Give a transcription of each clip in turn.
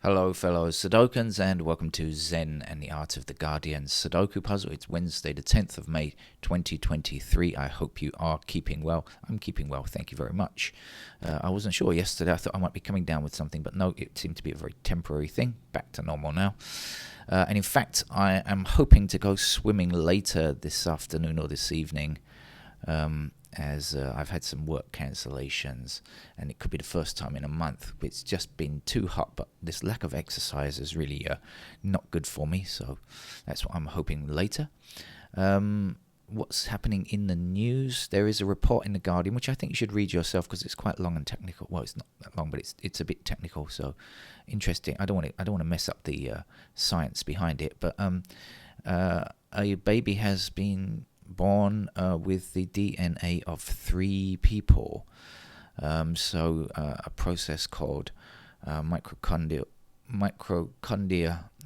Hello fellow Sudokans and welcome to Zen and the Art of the Guardian Sudoku Puzzle. It's Wednesday the 10th of May 2023. I hope you are keeping well. I'm keeping well, thank you very much. I wasn't sure yesterday, I thought I might be coming down with something, but no, it seemed to be a very temporary thing, back to normal now. And in fact, I am hoping to go swimming later this afternoon or this evening. As I've had some work cancellations and it could be the first time in a month. It's just been too hot, but this lack of exercise is really not good for me, so that's what I'm hoping later. What's happening in the news? There is a report in The Guardian, which I think you should read yourself because it's quite long and technical. Well, it's not that long, but it's a bit technical, so interesting. I don't want to mess up the science behind it, but a baby has been born with the DNA of 3 people. So a process called mitochondria.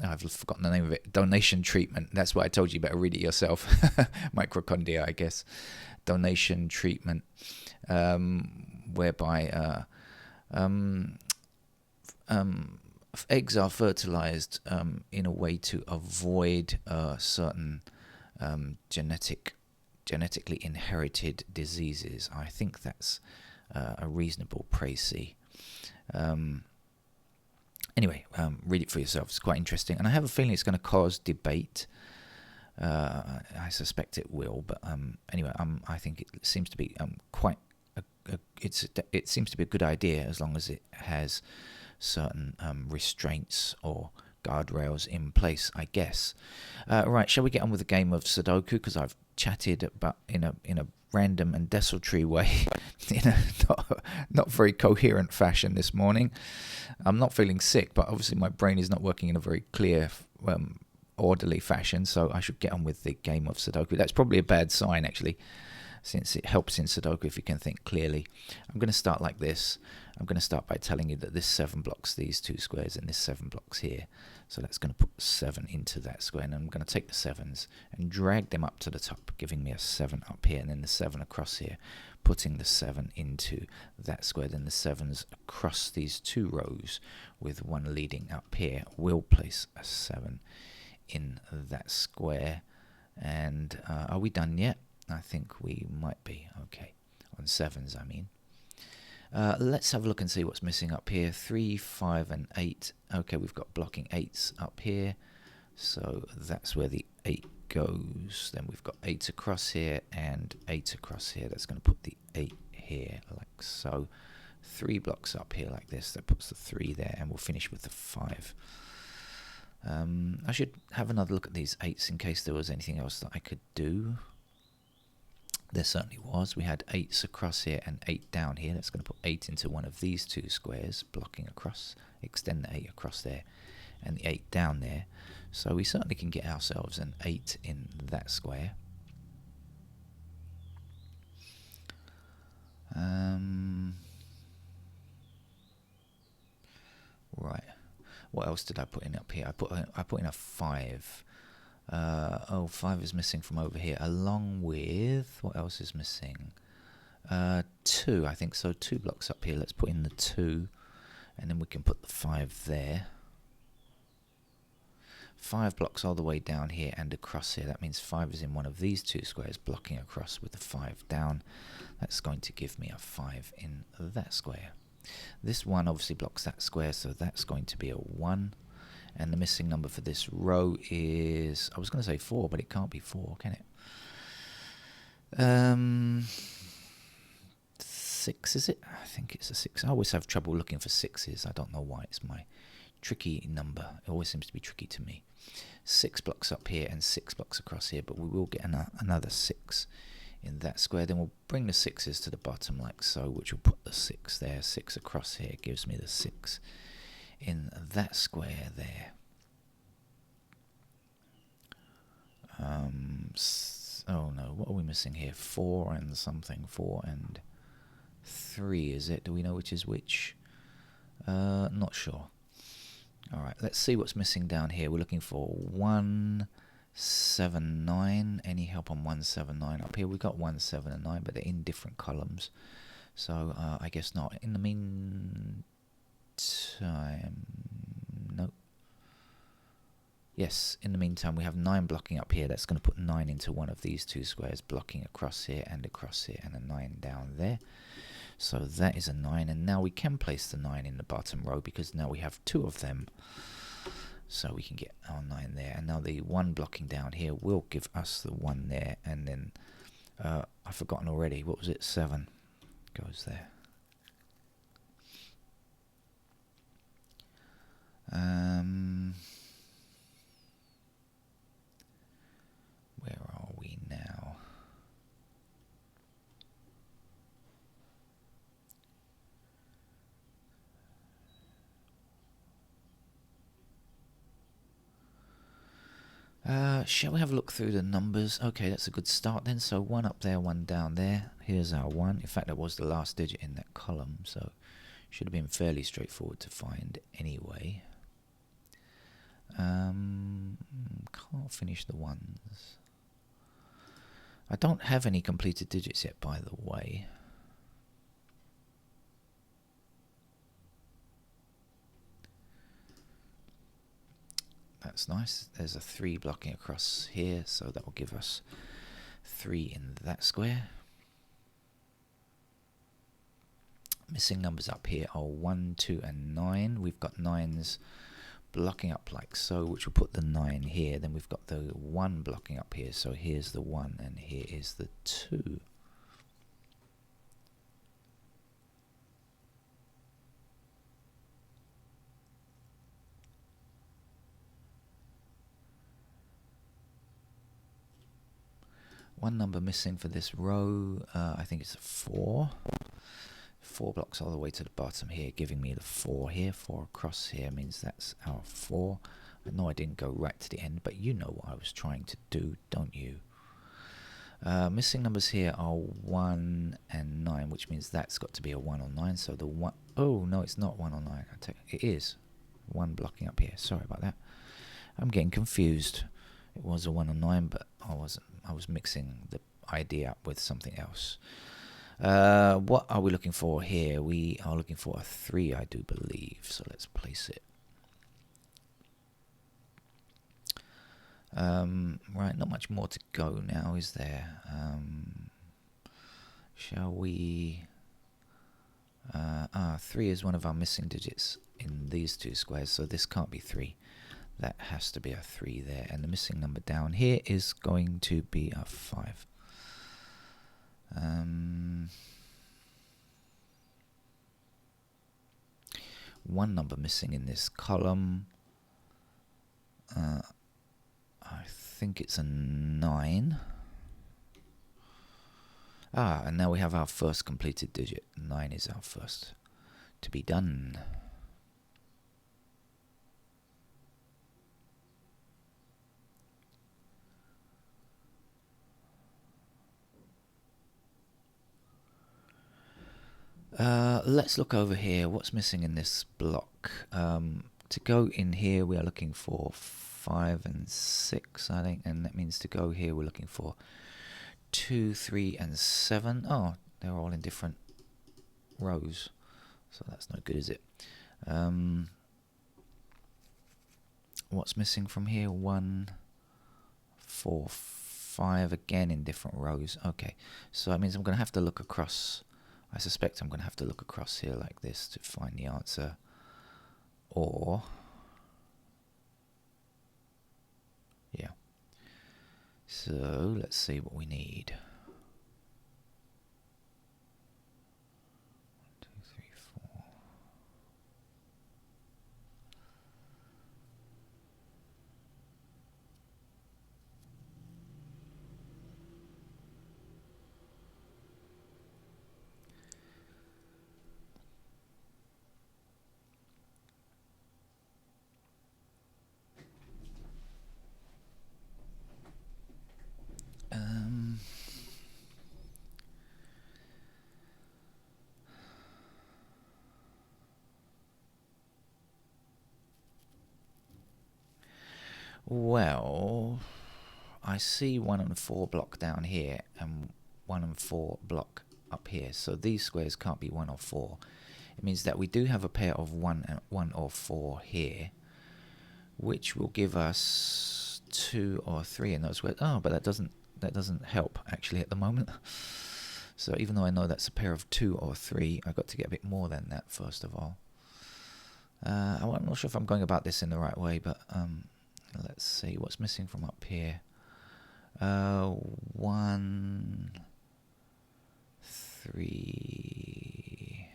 I've forgotten the name of it. Donation treatment. That's what I told you. Better read it yourself. Mitochondria, I guess. Donation treatment, whereby eggs are fertilized in a way to avoid certain genetically inherited diseases. I think that's a reasonable précis. Anyway, read it for yourself. It's quite interesting, and I have a feeling it's going to cause debate. I suspect it will, but anyway, I think it seems to be it seems to be a good idea as long as it has certain restraints or guardrails in place, I guess. Right, shall we get on with the game of Sudoku? Because I've chatted about in a random and desultory way, in a not very coherent fashion this morning. I'm not feeling sick, but obviously my brain is not working in a very clear, orderly fashion, so I should get on with the game of Sudoku. That's probably a bad sign, actually, since it helps in Sudoku if you can think clearly. I'm going to start like this. I'm going to start by telling you that this 7 blocks these 2 squares and this 7 blocks here. So that's going to put 7 into that square, and I'm going to take the 7s and drag them up to the top, giving me a 7 up here, and then the 7 across here, putting the 7 into that square. Then the 7s across these 2 rows with 1 leading up here will place a 7 in that square. And are we done yet? I think we might be. Okay, on 7s I mean. Let's have a look and see what's missing up here. 3, 5 and 8. Okay, we've got blocking 8s up here, so that's where the 8 goes. Then we've got 8 across here and 8 across here. That's going to put the 8 here like so. 3 blocks up here like this. That puts the 3 there, and we'll finish with the 5. I should have another look at these 8s in case there was anything else that I could do. There certainly was. We had 8s across here and 8 down here. That's going to put 8 into one of these 2 squares, blocking across, extend the 8 across there, and the 8 down there. So we certainly can get ourselves an 8 in that square. Right. What else did I put in up here? I put in a 5. 5 is missing from over here, along with, what else is missing? 2, I think so. 2 blocks up here. Let's put in the 2, and then we can put the 5 there. 5 blocks all the way down here and across here. That means 5 is in one of these 2 squares, blocking across with the 5 down. That's going to give me a 5 in that square. This 1 obviously blocks that square, so that's going to be a 1. And the missing number for this row is, I was going to say 4, but it can't be 4, can it? 6, is it? I think it's a 6. I always have trouble looking for 6s. I don't know why. It's my tricky number. It always seems to be tricky to me. 6 blocks up here and 6 blocks across here, but we will get another 6 in that square. Then we'll bring the 6s to the bottom like so, which will put the 6 there. 6 across here gives me the 6 in that square there. Oh no, what are we missing here? 4 and something. 4 and 3, is it? Do we know which is which? Not sure. Alright, let's see what's missing down here. We're looking for 179. Any help on 179? Up here we've got 1, 7 and 9, but they're in different columns. So I guess not. In the meantime, Yes, in the meantime, we have 9 blocking up here. That's going to put 9 into one of these 2 squares, blocking across here, and a 9 down there. So that is a 9, and now we can place the 9 in the bottom row because now we have 2 of them. So we can get our 9 there, and now the 1 blocking down here will give us the 1 there, and then I've forgotten already. What was it? 7 goes there. Where are we now? Shall we have a look through the numbers? Okay, that's a good start then. So 1 up there, 1 down there. Here's our 1. In fact, that was the last digit in that column, so should have been fairly straightforward to find anyway. Can't finish the ones. I don't have any completed digits yet, by the way. That's nice. There's a 3 blocking across here, so that will give us 3 in that square. Missing numbers up here are 1, 2, and 9. We've got 9s blocking up like so, which will put the 9 here. Then we've got the 1 blocking up here, so here's the 1 and here is the 2. One number missing for this row, I think it's a 4. 4 blocks all the way to the bottom here, giving me the 4 here. 4 across here means that's our 4. I know I didn't go right to the end, but you know what I was trying to do, don't you? Missing numbers here are 1 and 9, which means that's got to be a 1 or 9. So the 1, oh no, it's not 1 or 9. It is 1 blocking up here. Sorry about that. I'm getting confused. It was a 1 or 9, but I was mixing the idea up with something else. What are we looking for here? We are looking for a 3, I do believe. So let's place it. Right, not much more to go now, is there? Shall we... 3 is one of our missing digits in these 2 squares, so this can't be 3. That has to be a 3 there, and the missing number down here is going to be a 5. One number missing in this column. I think it's a 9. And now we have our first completed digit. 9 is our first to be done. Let's look over here. What's missing in this block? To go in here, we are looking for 5 and 6, I think, and that means to go here, we're looking for 2, 3, and 7. Oh, they're all in different rows, so that's no good, is it? What's missing from here? 1, 4, 5, again in different rows. Okay, so that means I'm going to have to look across. I suspect I'm going to have to look across here like this to find the answer. Or, yeah. So let's see what we need. 1, 2, 3, 4. Well, I see 1 and 4 block down here and 1 and 4 block up here. So these squares can't be 1 or 4. It means that we do have a pair of 1 or 4 here, which will give us 2 or 3 in those squares. Oh, but that doesn't help actually at the moment. So even though I know that's a pair of 2 or 3, I've got to get a bit more than that first of all. I'm not sure if I'm going about this in the right way, but let's see what's missing from up here. 1, 3.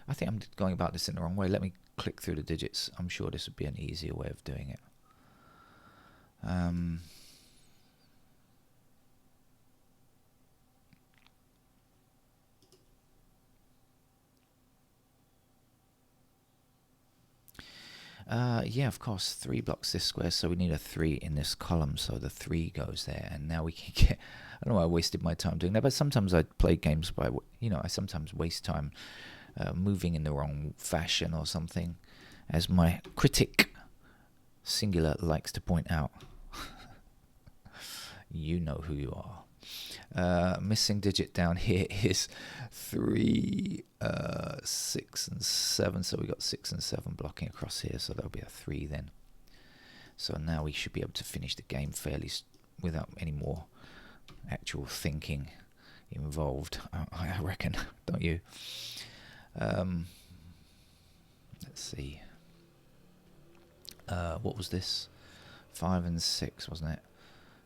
I think I'm going about this in the wrong way. Let me click through the digits. I'm sure this would be an easier way of doing it. Yeah, of course, 3 blocks this square, so we need a 3 in this column, so the 3 goes there, and now we can get... I don't know why I wasted my time doing that, but sometimes I play games by, I sometimes waste time moving in the wrong fashion or something, as my critic, singular, likes to point out. You know who you are. Missing digit down here is 3, 6 and 7, so we got 6 and 7 blocking across here, so that'll be a 3 then. So now we should be able to finish the game fairly without any more actual thinking involved, I reckon, don't you? Let's see. What was this? 5 and 6, wasn't it?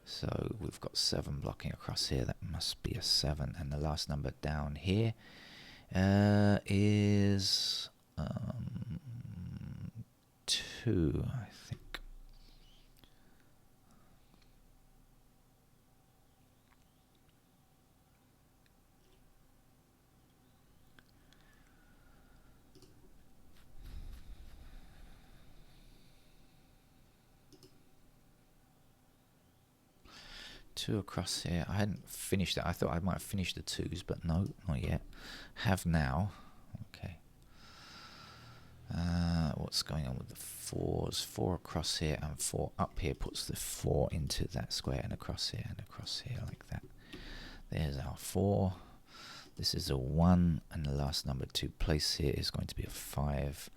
So we've got 7 blocking across here. That must be a 7. And the last number down here is 2, I think. Two across here. I hadn't finished it. I thought I might have finished the 2s, but no, not yet. Have now. Okay. What's going on with the 4s? 4 across here and 4 up here puts the 4 into that square, and across here like that. There's our 4. This is a 1, and the last number to place here is going to be a 5.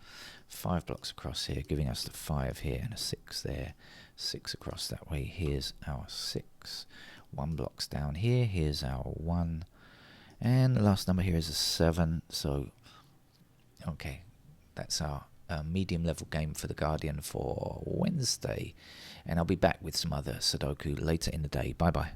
5 blocks across here, giving us the 5 here and a 6 there. 6 across that way. Here's our 6. 1 blocks down here. Here's our 1. And the last number here is a 7. So, okay, that's our medium level game for the Guardian for Wednesday. And I'll be back with some other Sudoku later in the day. Bye bye.